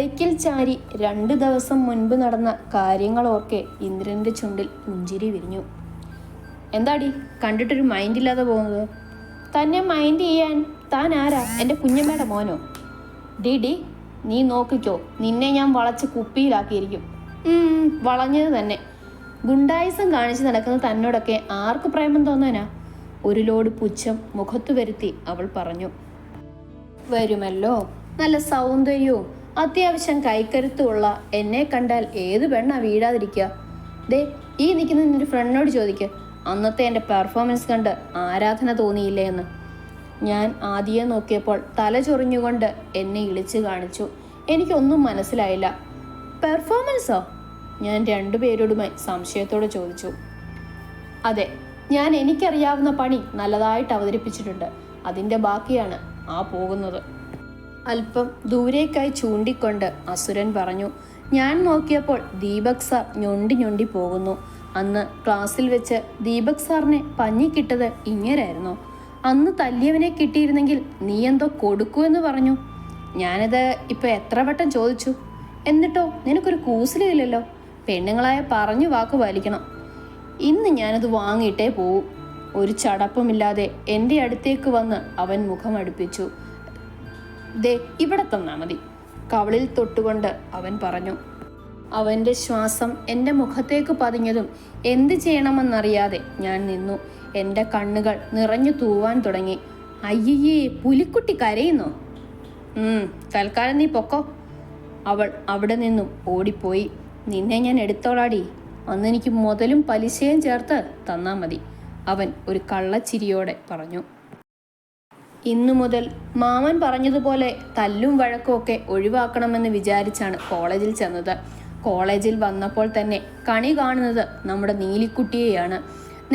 ബൈക്കിൽ ചാരി 2 ദിവസം മുൻപ് നടന്ന കാര്യങ്ങളോർക്കെ ഇന്ദ്രൻ്റെ ചുണ്ടിൽ പുഞ്ചിരി വിരിഞ്ഞു. എന്താടി കണ്ടിട്ടൊരു മൈൻഡില്ലാതെ പോകുന്നത്? തന്നെ മൈൻഡ് ചെയ്യാൻ താൻ ആരാ? എൻ്റെ കുഞ്ഞമ്മയുടെ മോനോ? ഡി നീ നോക്കിക്കോ, നിന്നെ ഞാൻ വളച്ച് കുപ്പിയിലാക്കിയിരിക്കും. വളഞ്ഞത് തന്നെ. ഗുണ്ടായിസം കാണിച്ച് നടക്കുന്ന തന്നോടൊക്കെ ആർക്ക് പ്രേമം തോന്നാനാ? ഒരു ലോഡ് പുച്ഛം മുഖത്തു വരുത്തി അവൾ പറഞ്ഞു. വരുമല്ലോ, നല്ല സൗന്ദര്യവും അത്യാവശ്യം കൈക്കരുത്തുമുള്ള എന്നെ കണ്ടാൽ ഏത് പെണ്ണാ വീഴാതിരിക്കുക? ദേ ഈ നിൽക്കുന്ന നിന്റെ ഫ്രണ്ടിനോട് ചോദിക്കുക, അന്നത്തെ എൻ്റെ പെർഫോമൻസ് കണ്ട് ആരാധന തോന്നിയില്ലേ എന്ന്. ഞാൻ ആദ്യം നോക്കിയപ്പോൾ തല ചൊറിഞ്ഞുകൊണ്ട് എന്നെ ഇളിച്ചു കാണിച്ചു. എനിക്കൊന്നും മനസ്സിലായില്ല. പെർഫോമൻസോ? ഞാൻ 2 പേരോടുമായി സംശയത്തോടെ ചോദിച്ചു. അതെ, ഞാൻ എനിക്കറിയാവുന്ന പണി നല്ലതായിട്ട് അവതരിപ്പിച്ചിട്ടുണ്ട്. അതിൻ്റെ ബാക്കിയാണ് ആ പോകുന്നത്. അല്പം ദൂരേക്കായി ചൂണ്ടിക്കൊണ്ട് അസുരൻ പറഞ്ഞു. ഞാൻ നോക്കിയപ്പോൾ ദീപക് സാർ ഞൊണ്ടി പോകുന്നു. അന്ന് ക്ലാസ്സിൽ വെച്ച് ദീപക് സാറിനെ പഞ്ഞിക്കിട്ടത് ഇങ്ങനെയായിരുന്നു. അന്ന് തല്ലിയവനെ കിട്ടിയിരുന്നെങ്കിൽ നീ എന്തോ കൊടുക്കുമെന്ന് പറഞ്ഞു. ഞാനത് ഇപ്പം എത്ര വട്ടം ചോദിച്ചു, എന്നിട്ടോ നിനക്കൊരു കൂസലില്ലല്ലോ. പെണ്ണുങ്ങളായ പറഞ്ഞു വാക്ക് പാലിക്കണം. ഇന്ന് ഞാനത് വാങ്ങിയിട്ടേ പോവും. ഒരു ചടപ്പുമില്ലാതെ എൻ്റെ അടുത്തേക്ക് വന്ന് അവൻ മുഖം അടുപ്പിച്ചു. ദേ ഇവിടെ തന്നാ മതി, കവളിൽ തൊട്ടുകൊണ്ട് അവൻ പറഞ്ഞു. അവൻ്റെ ശ്വാസം എൻ്റെ മുഖത്തേക്ക് പതിഞ്ഞതും എന്ത് ചെയ്യണമെന്നറിയാതെ ഞാൻ നിന്നു. എൻ്റെ കണ്ണുകൾ നിറഞ്ഞു തൂവാൻ തുടങ്ങി. അയ്യേ, പുലിക്കുട്ടി കരയുന്നോ? തൽക്കാലം നീ പൊക്കോ. അവൾ അവിടെ നിന്നും ഓടിപ്പോയി. നിന്നെ ഞാൻ എടുത്തോളാടി, അന്ന് എനിക്ക് മുതലും പലിശയും ചേർത്ത് തന്നാ മതി, അവൻ ഒരു കള്ളച്ചിരിയോടെ പറഞ്ഞു. ഇന്നു മുതൽ മാമൻ പറഞ്ഞതുപോലെ തല്ലും വഴക്കും ഒക്കെ ഒഴിവാക്കണമെന്ന് വിചാരിച്ചാണ് കോളേജിൽ ചെന്നത്. കോളേജിൽ വന്നപ്പോൾ തന്നെ കണി കാണുന്നത് നമ്മുടെ നീലിക്കുട്ടിയെയാണ്.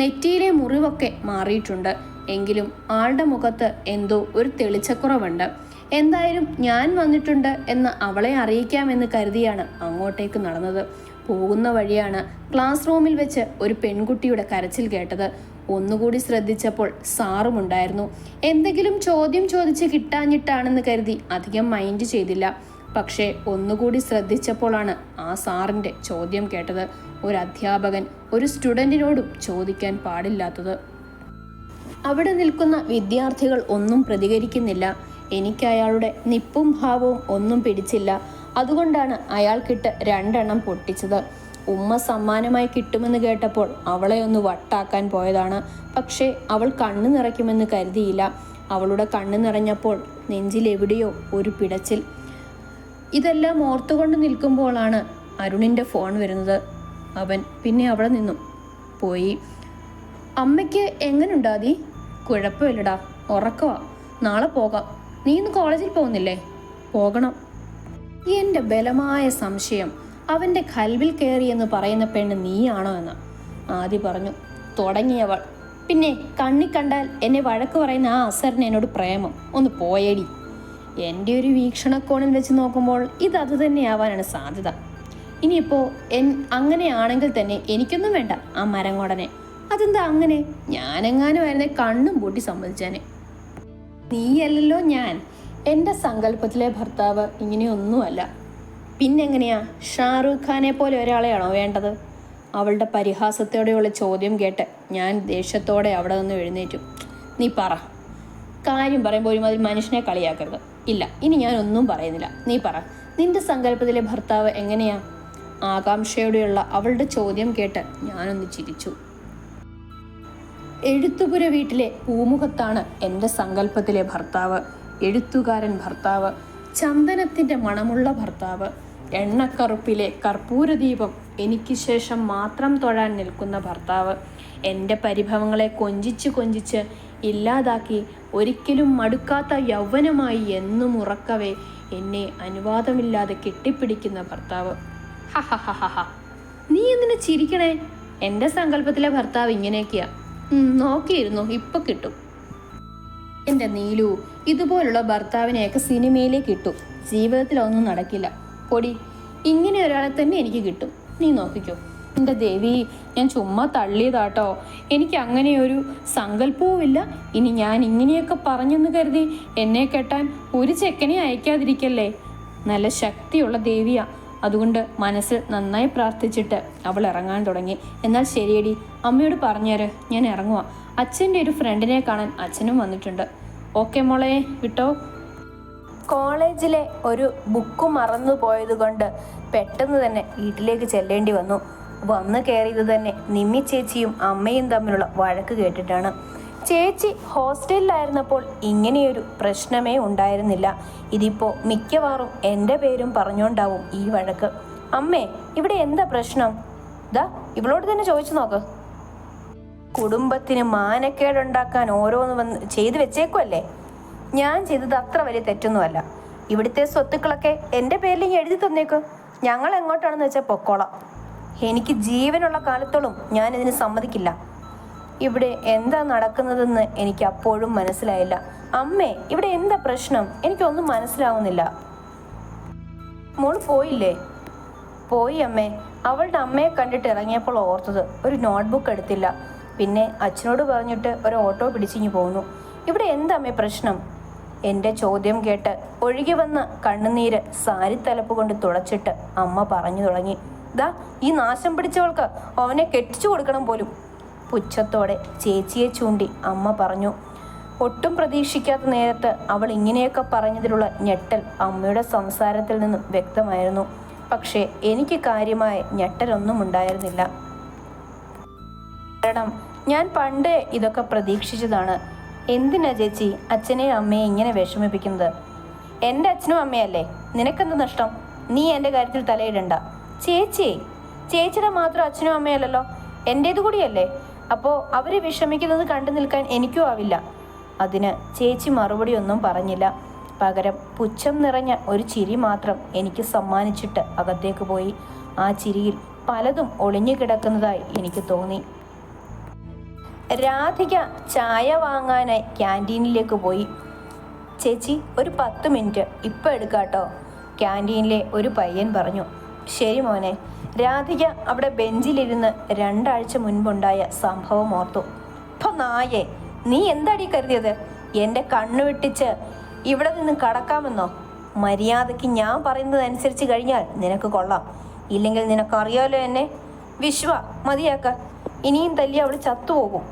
നെറ്റിയിലെ മുറിവൊക്കെ മാറിയിട്ടുണ്ട്. എങ്കിലും ആളുടെ മുഖത്ത് എന്തോ ഒരു തെളിച്ചക്കുറവുണ്ട്. എന്തായാലും ഞാൻ വന്നിട്ടുണ്ട് എന്ന് അവളെ അറിയിക്കാമെന്ന് കരുതിയാണ് അങ്ങോട്ടേക്ക് നടന്നത്. പോകുന്ന വഴിയാണ് ക്ലാസ് റൂമിൽ വെച്ച് ഒരു പെൺകുട്ടിയുടെ കരച്ചിൽ കേട്ടത്. ഒന്നുകൂടി ശ്രദ്ധിച്ചപ്പോൾ സാറുമുണ്ടായിരുന്നു. എന്തെങ്കിലും ചോദ്യം ചോദിച്ച് കിട്ടാഞ്ഞിട്ടാണെന്ന് കരുതി അധികം മൈൻഡ് ചെയ്തില്ല. പക്ഷേ ഒന്നുകൂടി ശ്രദ്ധിച്ചപ്പോഴാണ് ആ സാറിൻ്റെ ചോദ്യം കേട്ടത്. ഒരു അധ്യാപകൻ ഒരു സ്റ്റുഡൻറ്റിനോടും ചോദിക്കാൻ പാടില്ലാത്തത്. അവിടെ നിൽക്കുന്ന വിദ്യാർത്ഥികൾ ഒന്നും പ്രതികരിക്കുന്നില്ല. എനിക്ക് അയാളുടെ നിപ്പും ഭാവവും ഒന്നും പിടിച്ചില്ല. അതുകൊണ്ടാണ് അയാൾക്കിട്ട് 2 എണ്ണം പൊട്ടിച്ചത്. ഉമ്മ സമ്മാനമായി കിട്ടുമെന്ന് കേട്ടപ്പോൾ അവളെ ഒന്ന് വട്ടാക്കാൻ പോയതാണ്. പക്ഷേ അവൾ കണ്ണു നിറയ്ക്കുമെന്ന് കരുതിയില്ല. അവളുടെ കണ്ണു നിറഞ്ഞപ്പോൾ നെഞ്ചിലെവിടെയോ ഒരു പിടച്ചിൽ. ഇതെല്ലാം ഓർത്തുകൊണ്ട് നിൽക്കുമ്പോഴാണ് അരുണിൻ്റെ ഫോൺ വരുന്നത്. അവൻ പിന്നെ അവിടെ നിന്നും പോയി. അമ്മയ്ക്ക് എങ്ങനെയുണ്ടാതി? കുഴപ്പമില്ലടാ, ഉറക്കവാ, നാളെ പോകാം. നീ ഇന്ന് കോളേജിൽ പോകുന്നില്ലേ? പോകണം. എൻ്റെ ബലമായ സംശയം അവൻ്റെ കൽവിൽ കയറിയെന്ന് പറയുന്ന പെണ്ണ് നീയാണോ എന്ന് ആദ്യ പറഞ്ഞു. തുടങ്ങിയവൾ. പിന്നെ കണ്ണി കണ്ടാൽ എന്നെ വഴക്ക് പറയുന്ന ആ അസറിന് എന്നോട് പ്രേമം. ഒന്ന് പോയേടി. എൻ്റെ ഒരു വീക്ഷണക്കോണിൽ വെച്ച് നോക്കുമ്പോൾ ഇത് തന്നെയാവാനാണ് സാധ്യത. ഇനിയിപ്പോൾ അങ്ങനെയാണെങ്കിൽ തന്നെ എനിക്കൊന്നും വേണ്ട ആ മരങ്ങോടനെ. അതെന്താ അങ്ങനെ? ഞാനെങ്ങാനും ആയിരുന്നെ കണ്ണും പൂട്ടി സമ്മതിച്ചേനെ. നീയല്ലല്ലോ ഞാൻ. എൻ്റെ സങ്കല്പത്തിലെ ഭർത്താവ് ഇങ്ങനെയൊന്നുമല്ല. പിന്നെങ്ങനെയാ? ഷാറൂഖ് ഖാനെ പോലെ ഒരാളെയാണോ വേണ്ടത്? അവളുടെ പരിഹാസത്തോടെയുള്ള ചോദ്യം കേട്ട് ഞാൻ ദേഷ്യത്തോടെ അവിടെ നിന്ന് എഴുന്നേറ്റു. നീ പറ. കാര്യം പറയുമ്പോൾ ഒരുമാതിരി മനുഷ്യനെ കളിയാക്കരുത്. ഇല്ല, ഇനി ഞാനൊന്നും പറയുന്നില്ല. നീ പറ, നിന്റെ സങ്കല്പത്തിലെ ഭർത്താവ് എങ്ങനെയാ? ആകാംക്ഷയോടെയുള്ള അവളുടെ ചോദ്യം കേട്ട് ഞാനൊന്ന് ചിരിച്ചു. എഴുത്തുപുര വീട്ടിലെ പൂമുഖത്താണ് എൻ്റെ സങ്കല്പത്തിലെ ഭർത്താവ്. എഴുത്തുകാരൻ ഭർത്താവ്, ചന്ദനത്തിൻ്റെ മണമുള്ള ഭർത്താവ്, എണ്ണക്കറുപ്പിലെ കർപ്പൂരദീപം എനിക്ക് ശേഷം മാത്രം തൊഴാൻ നിൽക്കുന്ന ഭർത്താവ്, എൻ്റെ പരിഭവങ്ങളെ കൊഞ്ചിച്ച് ഇല്ലാതാക്കി ഒരിക്കലും മടുക്കാത്ത യൗവനമായി എന്നും ഉറക്കവേ എന്നെ അനുവാദമില്ലാതെ കെട്ടിപ്പിടിക്കുന്ന ഭർത്താവ്. ഹഹഹഹ, നീ എന്തിനു ചിരിക്കണേ? എൻ്റെ സങ്കല്പത്തിലെ ഭർത്താവ് ഇങ്ങനെയൊക്കെയാ. നോക്കിയിരുന്നു, ഇപ്പൊ കിട്ടും. എൻ്റെ നീലു, ഇതുപോലുള്ള ഭർത്താവിനെയൊക്കെ സിനിമയിലേക്ക് കിട്ടും. ജീവിതത്തിലൊന്നും നടക്കില്ല. പൊടി, ഇങ്ങനെ ഒരാളെ തന്നെ എനിക്ക് കിട്ടും. നീ നോക്കിക്കോ. എൻ്റെ ദേവി, ഞാൻ ചുമ്മാ തള്ളിയതാട്ടോ. എനിക്ക് അങ്ങനെ ഒരു സങ്കല്പവുമില്ല. ഇനി ഞാൻ ഇങ്ങനെയൊക്കെ പറഞ്ഞെന്ന് കരുതി എന്നെ കെട്ടാൻ ഒരു ചെക്കനെ അയക്കാതിരിക്കല്ലേ. നല്ല ശക്തിയുള്ള ദേവിയാ. അതുകൊണ്ട് മനസ്സിൽ നന്നായി പ്രാർത്ഥിച്ചിട്ട് അവൾ ഇറങ്ങാൻ തുടങ്ങി. എന്നാൽ ശരിയടി, അമ്മയോട് പറഞ്ഞേര്, ഞാൻ ഇറങ്ങുക. അച്ഛൻ്റെ ഒരു ഫ്രണ്ടിനെ കാണാൻ അച്ഛനും വന്നിട്ടുണ്ട്. ഓക്കെ മോളെ, വിട്ടോ. കോളേജിലെ ഒരു ബുക്ക് മറന്നു പോയത് കൊണ്ട് പെട്ടെന്ന് തന്നെ വീട്ടിലേക്ക് ചെല്ലേണ്ടി വന്നു. വന്നു കയറിയത് തന്നെ നിമ്മി ചേച്ചിയും അമ്മയും തമ്മിലുള്ള വഴക്ക് കേട്ടിട്ടാണ്. ചേച്ചി ഹോസ്റ്റലിലായിരുന്നപ്പോൾ ഇങ്ങനെയൊരു പ്രശ്നമേ ഉണ്ടായിരുന്നില്ല. ഇതിപ്പോൾ മിക്കവാറും എൻ്റെ പേരും പറഞ്ഞുകൊണ്ടാവും ഈ വഴക്ക്. അമ്മേ, ഇവിടെ എന്താ പ്രശ്നം? ദാ ഇവളോട് തന്നെ ചോദിച്ചു നോക്ക്. കുടുംബത്തിന് മാനക്കേടുണ്ടാക്കാൻ ഓരോന്ന് ചെയ്തു വെച്ചേക്കുമല്ലേ. ഞാൻ ചെയ്തത് അത്ര വലിയ തെറ്റൊന്നുമല്ല. ഇവിടുത്തെ സ്വത്തുക്കളൊക്കെ എൻ്റെ പേരിൽ എഴുതി തന്നേക്ക്. ഞങ്ങൾ എങ്ങോട്ടാണെന്ന് വെച്ചാൽ പൊക്കോളാം. എനിക്ക് ജീവനുള്ള കാലത്തോളം ഞാൻ ഇതിന് സമ്മതിക്കില്ല. ഇവിടെ എന്താ നടക്കുന്നതെന്ന് എനിക്ക് അപ്പോഴും മനസ്സിലായില്ല. അമ്മേ, ഇവിടെ എന്താ പ്രശ്നം? എനിക്കൊന്നും മനസ്സിലാവുന്നില്ല. മോൾ പോയില്ലേ? പോയി അമ്മേ. അവളുടെ അമ്മയെ കണ്ടിട്ട് ഇറങ്ങിയപ്പോൾ ഓർത്തത് ഒരു നോട്ട്ബുക്ക് എടുത്തില്ല. പിന്നെ അച്ഛനോട് പറഞ്ഞിട്ട് ഒരു ഓട്ടോ പിടിച്ചിങ്ങി പോകുന്നു. ഇവിടെ എന്താ അമ്മേ പ്രശ്നം? എൻ്റെ ചോദ്യം കേട്ട് ഒഴുകി വന്ന കണ്ണുനീര് സാരിത്തലപ്പ് കൊണ്ട് തുടച്ചിട്ട് അമ്മ പറഞ്ഞു തുടങ്ങി. ദാ ഈ നാശം പിടിച്ചവൾക്ക് അവനെ കെട്ടിച്ചു കൊടുക്കണം പോലും. പുച്ഛത്തോടെ ചേച്ചിയെ ചൂണ്ടി അമ്മ പറഞ്ഞു. ഒട്ടും പ്രതീക്ഷിക്കാത്ത നേരത്ത് അവൾ ഇങ്ങനെയൊക്കെ പറഞ്ഞതിലുള്ള ഞെട്ടൽ അമ്മയുടെ സംസാരത്തിൽ നിന്നും വ്യക്തമായിരുന്നു. പക്ഷേ എനിക്ക് കാര്യമായ ഞെട്ടലൊന്നും ഉണ്ടായിരുന്നില്ല. കാരണം ഞാൻ പണ്ടേ ഇതൊക്കെ പ്രതീക്ഷിച്ചതാണ്. എന്തിനാ ചേച്ചി അച്ഛനെയും അമ്മയെ ഇങ്ങനെ വിഷമിപ്പിക്കുന്നത്? എൻ്റെ അച്ഛനും അമ്മയല്ലേ, നിനക്കെന്ത് നഷ്ടം? നീ എൻ്റെ കാര്യത്തിൽ തലയിടണ്ട. ചേച്ചിയുടെ മാത്രം അച്ഛനും അമ്മയല്ലല്ലോ, എൻ്റേത് കൂടിയല്ലേ. അപ്പോൾ അവർ വിഷമിക്കുന്നത് കണ്ടു നിൽക്കാൻ എനിക്കും ആവില്ല. അതിന് ചേച്ചി മറുപടി ഒന്നും പറഞ്ഞില്ല. പകരം പുച്ഛം നിറഞ്ഞ ഒരു ചിരി മാത്രം എനിക്ക് സമ്മാനിച്ചിട്ട് അകത്തേക്ക് പോയി. ആ ചിരിയിൽ പലതും ഒളിഞ്ഞു കിടക്കുന്നതായി എനിക്ക് തോന്നി. രാധിക ചായ വാങ്ങാനായി ക്യാൻറ്റീനിലേക്ക് പോയി. ചേച്ചി, ഒരു 10 മിനിറ്റ് ഇപ്പം എടുക്കാട്ടോ, ക്യാൻറ്റീനിലെ ഒരു പയ്യൻ പറഞ്ഞു. ശരി മോനെ. രാധിക അവിടെ ബെഞ്ചിലിരുന്ന് 2 ആഴ്ച മുൻപുണ്ടായ സംഭവം ഓർത്തു. ഇപ്പൊ നായേ, നീ എന്താടി കരുതിയത്? എൻ്റെ കണ്ണു വെട്ടിച്ച് ഇവിടെ നിന്ന് കടക്കാമെന്നോ? മര്യാദയ്ക്ക് ഞാൻ പറയുന്നതനുസരിച്ച് കഴിഞ്ഞാൽ നിനക്ക് കൊള്ളാം. ഇല്ലെങ്കിൽ നിനക്കറിയാലോ എന്നെ. വിശ്വ, മതിയാക്ക. ഇനിയും തല്ലി അവൾ ചത്തുപോകും.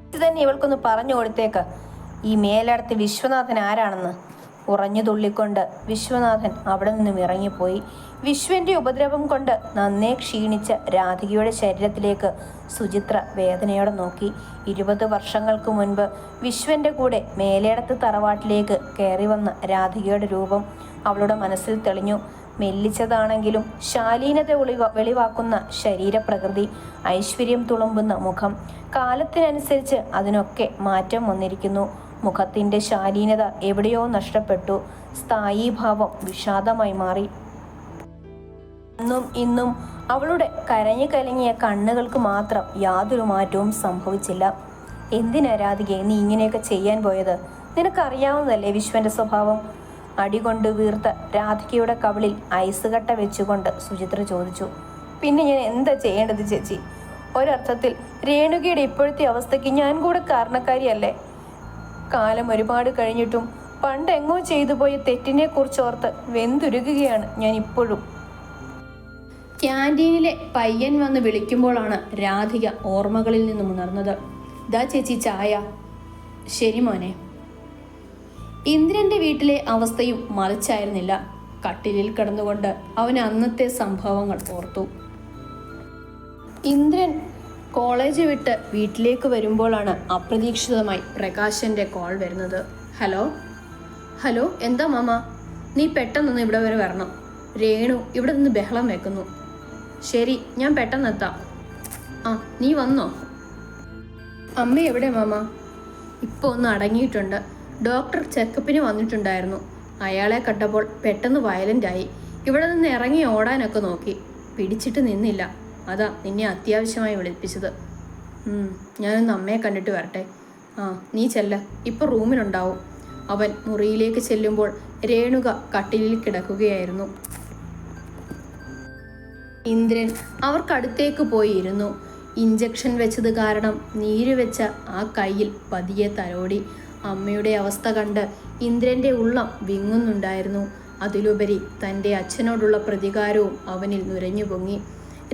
ഇത് തന്നെ ഇവൾക്കൊന്ന് പറഞ്ഞു കൊടുത്തേക്ക്. ഈ മേലടത്ത് വിശ്വനാഥൻ ആരാണെന്ന്. ഉറഞ്ഞു തുള്ളിക്കൊണ്ട് വിശ്വനാഥൻ അവിടെ നിന്നും ഇറങ്ങിപ്പോയി. വിശ്വന്റെ ഉപദ്രവം കൊണ്ട് നന്നേ ക്ഷീണിച്ച രാധികയുടെ ശരീരത്തിലേക്ക് സുചിത്ര വേദനയോടെ നോക്കി. 20 വർഷങ്ങൾക്ക് മുൻപ് വിശ്വന്റെ കൂടെ മേലേടത്ത് തറവാട്ടിലേക്ക് കയറി വന്ന രാധികയുടെ രൂപം അവളുടെ മനസ്സിൽ തെളിഞ്ഞു. മെല്ലിച്ചതാണെങ്കിലും ശാലീനത വെളിവാക്കുന്ന ശരീരപ്രകൃതി, ഐശ്വര്യം തുളുമ്പുന്ന മുഖം. കാലത്തിനനുസരിച്ച് അതിനൊക്കെ മാറ്റം വന്നിരിക്കുന്നു. മുഖത്തിൻ്റെ ശാലീനത എവിടെയോ നഷ്ടപ്പെട്ടു. സ്ഥായീഭാവം വിഷാദമായി മാറി. ഇന്നും അവളുടെ കരഞ്ഞു കലങ്ങിയ കണ്ണുകൾക്ക് മാത്രം യാതൊരു മാറ്റവും സംഭവിച്ചില്ല. എന്തിനാ രാധികയെ നീ ഇങ്ങനെയൊക്കെ ചെയ്യാൻ പോയത്? നിനക്കറിയാവുന്നതല്ലേ വിശ്വന്റെ സ്വഭാവം? അടികൊണ്ട് വീർത്ത രാധികയുടെ കവിളിൽ ഐസ് കട്ട വെച്ചുകൊണ്ട് സുചിത്ര ചോദിച്ചു. പിന്നെ ഞാൻ എന്താ ചെയ്യേണ്ടത് ചേച്ചി? ഒരർത്ഥത്തിൽ രേണുകയുടെ ഇപ്പോഴത്തെ അവസ്ഥയ്ക്ക് ഞാൻ കൂടെ കാരണക്കാരിയല്ലേ? കാലം ഒരുപാട് കഴിഞ്ഞിട്ടും പണ്ടെങ്ങോ ചെയ്തു പോയ തെറ്റിനെ കുറിച്ചോർത്ത് വെന്തുരുകുകയാണ് ഞാൻ ഇപ്പോഴും. ക്യാൻറ്റീനിലെ പയ്യൻ വന്ന് വിളിക്കുമ്പോഴാണ് രാധിക ഓർമ്മകളിൽ നിന്നും ഉണർന്നത്. ദാ ചേച്ചി ചായ. ശരി മോനെ. ഇന്ദ്രന്റെ വീട്ടിലെ അവസ്ഥയും മറിച്ചായിരുന്നില്ല. കട്ടിലിൽ കിടന്നുകൊണ്ട് അവൻ അന്നത്തെ സംഭവങ്ങൾ ഓർത്തു. ഇന്ദ്രൻ കോളേജ് വിട്ട് വീട്ടിലേക്ക് വരുമ്പോഴാണ് അപ്രതീക്ഷിതമായി പ്രകാശന്റെ കോൾ വരുന്നത്. ഹലോ എന്താ മാമ? നീ പെട്ടെന്നൊന്ന് ഇവിടെ വരെ വരണം. രേണു ഇവിടെ നിന്ന് ബഹളം വെക്കുന്നു. ശരി, ഞാൻ പെട്ടെന്നെത്താം. ആ, നീ വന്നോ? അമ്മ എവിടെ മാമ? ഇപ്പോൾ ഒന്ന് അടങ്ങിയിട്ടുണ്ട്. ഡോക്ടർ ചെക്കപ്പിന് വന്നിട്ടുണ്ടായിരുന്നു. അയാളെ കണ്ടപ്പോൾ പെട്ടെന്ന് വയലൻ്റായി. ഇവിടെ നിന്ന് ഇറങ്ങി ഓടാനൊക്കെ നോക്കി, പിടിച്ചിട്ട് നിന്നില്ല. അതാ നിന്നെ അത്യാവശ്യമായി വിളിപ്പിച്ചത്. ഞാനൊന്ന് അമ്മയെ കണ്ടിട്ട് വരട്ടെ. ആ, നീ ചെല്ല, ഇപ്പോൾ റൂമിലുണ്ടാവും. അവൻ മുറിയിലേക്ക് ചെല്ലുമ്പോൾ രേണുക കട്ടിലിൽ കിടക്കുകയായിരുന്നു. ഇന്ദ്രൻ അവർക്കടുത്തേക്ക് പോയിരുന്നു. ഇഞ്ചക്ഷൻ വെച്ചത് കാരണം നീര് വെച്ച ആ കയ്യിൽ പതിയെ തലോടി. അമ്മയുടെ അവസ്ഥ കണ്ട് ഇന്ദ്രൻ്റെ ഉള്ളം വിങ്ങുന്നുണ്ടായിരുന്നു. അതിലുപരി തൻ്റെ അച്ഛനോടുള്ള പ്രതികാരവും അവനിൽ നുരഞ്ഞു പൊങ്ങി.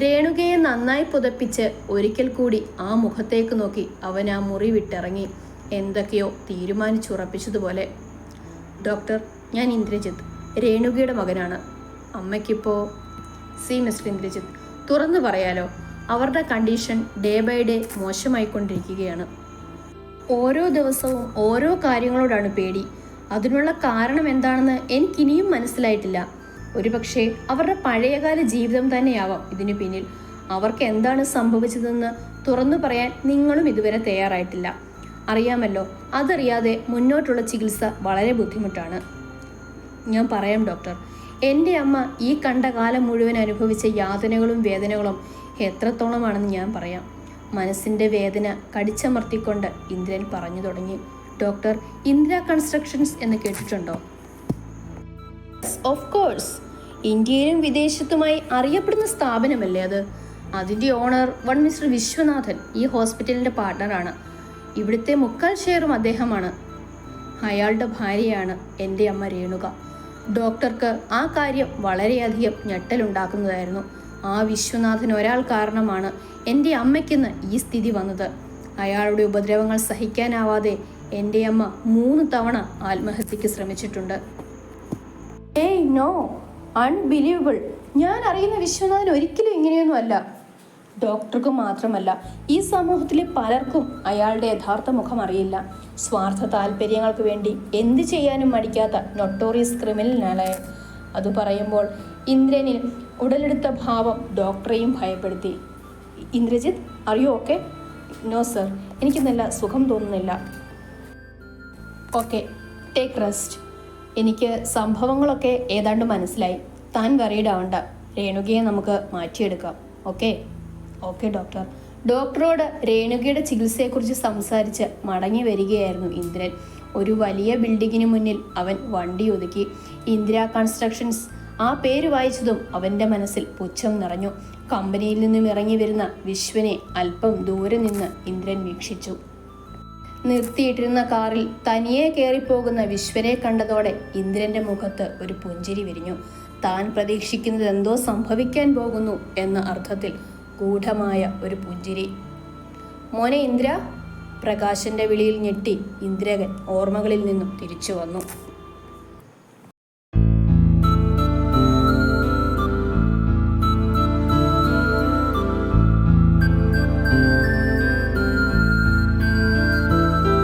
രേണുകയെ നന്നായി പുതപ്പിച്ച് ഒരിക്കൽ കൂടി ആ മുഖത്തേക്ക് നോക്കി അവൻ ആ മുറി വിട്ടിറങ്ങി, എന്തൊക്കെയോ തീരുമാനിച്ചുറപ്പിച്ചതുപോലെ. ഡോക്ടർ, ഞാൻ ഇന്ദ്രജിത്ത്, രേണുകയുടെ മകനാണ്. അമ്മയ്ക്കിപ്പോൾ മിസ്റ്റർ ഇന്ദ്രജിത്ത്, തുറന്നു പറയാലോ, അവരുടെ കണ്ടീഷൻ ഡേ ബൈ ഡേ മോശമായിക്കൊണ്ടിരിക്കുകയാണ്. ഓരോ ദിവസവും ഓരോ കാര്യങ്ങളോടാണ് പേടി. അതിനുള്ള കാരണം എന്താണെന്ന് എനിക്കിനിയും മനസ്സിലായിട്ടില്ല. ഒരുപക്ഷെ അവരുടെ പഴയകാല ജീവിതം തന്നെയാവാം ഇതിനു പിന്നിൽ. അവർക്ക് എന്താണ് സംഭവിച്ചതെന്ന് തുറന്നു പറയാൻ നിങ്ങളും ഇതുവരെ തയ്യാറായിട്ടില്ല. അറിയാമല്ലോ, അതറിയാതെ മുന്നോട്ടുള്ള ചികിത്സ വളരെ ബുദ്ധിമുട്ടാണ്. ഞാൻ പറയാം ഡോക്ടർ, എൻ്റെ അമ്മ ഈ കണ്ട കാലം മുഴുവൻ അനുഭവിച്ച യാതനകളും വേദനകളും എത്രത്തോളമാണെന്ന് ഞാൻ പറയാം. മനസ്സിൻ്റെ വേദന കടിച്ചമർത്തിക്കൊണ്ട് ഇന്ദ്രൻ പറഞ്ഞു തുടങ്ങി. ഡോക്ടർ, ഇന്ദിര കൺസ്ട്രക്ഷൻസ് എന്ന് കേട്ടിട്ടുണ്ടോ? ഓഫ് കോഴ്സ്, ഇന്ത്യയിലും വിദേശത്തുമായി അറിയപ്പെടുന്ന സ്ഥാപനമല്ലേ അത്. അതിൻ്റെ ഓണർ മിസ്റ്റർ വിശ്വനാഥൻ ഈ ഹോസ്പിറ്റലിൻ്റെ പാർട്ട്ണറാണ്. ഇവിടുത്തെ 3/4 ഷെയറും അദ്ദേഹമാണ്. അയാളുടെ ഭാര്യയാണ് എൻ്റെ അമ്മ രേണുക. ഡോക്ടർക്ക് ആ കാര്യം വളരെയധികം ഞെട്ടലുണ്ടാക്കുന്നതായിരുന്നു. ആ വിശ്വനാഥൻ ഒരാൾ കാരണമാണ് എൻ്റെ അമ്മയ്ക്കിന്ന് ഈ സ്ഥിതി വന്നത്. അയാളുടെ ഉപദ്രവങ്ങൾ സഹിക്കാനാവാതെ എൻ്റെ അമ്മ 3 തവണ ആത്മഹത്യക്ക് ശ്രമിച്ചിട്ടുണ്ട്. ഏയ് നോ, അൺബിലീവബിൾ. ഞാൻ അറിയുന്ന വിശ്വനാഥൻ ഒരിക്കലും ഇങ്ങനെയൊന്നും അല്ല. ഡോക്ടർക്ക് മാത്രമല്ല, ഈ സമൂഹത്തിലെ പലർക്കും അയാളുടെ യഥാർത്ഥ മുഖം അറിയില്ല. സ്വാർത്ഥ താല്പര്യങ്ങൾക്ക് വേണ്ടി എന്ത് ചെയ്യാനും മടിക്കാത്ത നൊട്ടോറിയസ് ക്രിമിനലാണ്. അത് പറയുമ്പോൾ ഇന്ദ്രനിൽ ഉടലെടുത്ത ഭാവം ഡോക്ടറെയും ഭയപ്പെടുത്തി. ഇന്ദ്രജിത്ത്, അറിയോ ഓക്കെ? നോ സർ, എനിക്ക് നല്ല സുഖം തോന്നുന്നില്ല. Okay, take rest. എനിക്ക് സംഭവങ്ങളൊക്കെ ഏതാണ്ട് മനസ്സിലായി. താൻ വറീഡ് ആവണ്ട. രേണുകയെ നമുക്ക് മാറ്റിയെടുക്കാം. ഓക്കെ? Okay doctor. ഡോക്ടറോട് രേണുകയുടെ ചികിത്സയെക്കുറിച്ച് സംസാരിച്ച് മടങ്ങി വരികയായിരുന്നു ഇന്ദ്രൻ. ഒരു വലിയ ബിൽഡിങ്ങിന് മുന്നിൽ അവൻ വണ്ടി ഒതുക്കി. ഇന്ദിര കൺസ്ട്രക്ഷൻസ് ആ പേര് വായിച്ചതും അവൻ്റെ മനസ്സിൽ പുച്ഛം നിറഞ്ഞു. കമ്പനിയിൽ നിന്നും ഇറങ്ങി വരുന്ന വിശ്വനെ അല്പം ദൂരെ നിന്ന് ഇന്ദ്രൻ വീക്ഷിച്ചു. നിർത്തിയിട്ടിരുന്ന കാറിൽ തനിയെ കയറിപ്പോകുന്ന വിശ്വനെ കണ്ടതോടെ ഇന്ദ്രൻ്റെ മുഖത്ത് ഒരു പുഞ്ചിരി വിരിഞ്ഞു. താൻ പ്രതീക്ഷിക്കുന്നത് എന്തോ സംഭവിക്കാൻ പോകുന്നു എന്ന അർത്ഥത്തിൽ ഗൂഢമായ ഒരു പുഞ്ചിരി. മോനെ ഇന്ദ്ര, പ്രകാശന്റെ വിളിയിൽ ഞെട്ടി ഇന്ദ്രകൻ ഓർമ്മകളിൽ നിന്നും തിരിച്ചു വന്നു.